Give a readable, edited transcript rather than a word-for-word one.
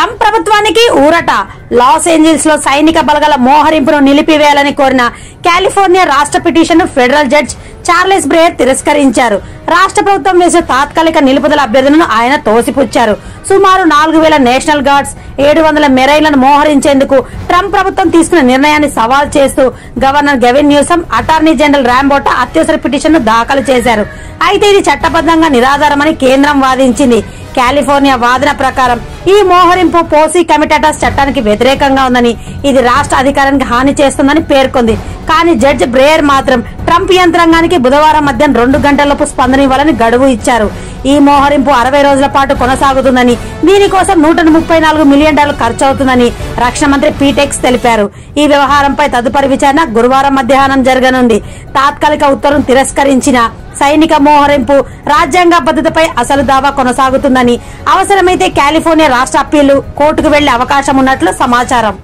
Trump ప్రభుత్వానికి ఊరట. Los Angeles లో సైనిక బలగాల మోహరింపును నిలిపివేయాలని కోరిన కాలిఫోర్నియా రాష్ట్ర పిటిషన్ ఫెడరల్ జడ్జ్ చార్లెస్ బ్రేయర్ తిరస్కరించారు. రాష్ట్ర ప్రభుత్వం వేసిన తాత్కాలిక నిలుపుదల అభ్యర్థనను ఆయన తోసిపుచ్చారు. సుమారు 4000 నేషనల్ గార్డ్స్, 700 మెరైన్లను మోహరించేందుకు ట్రంప్ ప్రభుత్వం తీసుకున్న నిర్ణయాన్ని సవాల్ చేస్తూ governor Gavin Newsom, attorney general రాంబోటా అత్యవసర పిటిషన్ ను దాఖలు చేశారు. అయితే ఇది చట్టబద్దంగా నిరాధారమని కేంద్రం వాదించింది. కాలిఫోర్నియా వాదన ప్రకారం ఈ మోహరింపు పోసీ కమిటాటస్ చట్టానికి వ్యతిరేకంగా ఉందని, ఇది రాష్ట్ర అధికారానికి హాని చేస్తుందని పేర్కొంది. కానీ జడ్జి బ్రేయర్ మాత్రం ట్రంప్ యంత్రాంగానికి బుధవారం మధ్యాహ్నం 2 గంటలలోపు స్పందన ఇవ్వాలని గడువు ఇచ్చారు. ఈ మోహరింపు 60 రోజుల పాటు కొనసాగుతుందని, దీనికోసం $134 మిలియన్ ఖర్చు అవుతుందని రక్షణ మంత్రి పీటెక్స్ తెలిపారు. ఈ వ్యవహారంపై తదుపరి విచారణ గురువారం మధ్యాహ్నం జరగనుంది. తాత్కాలిక ఉత్తర్వును తిరస్కరించిన సైనిక మోహరింపు రాజ్యాంగ భద్రతపై అసలు దావా కొనసాగుతుందని, అవసరమైతే కాలిఫోర్నియా రాష్ట్ర అప్పీలు కోర్టుకు వెళ్లే అవకాశం ఉన్నట్లు సమాచారం.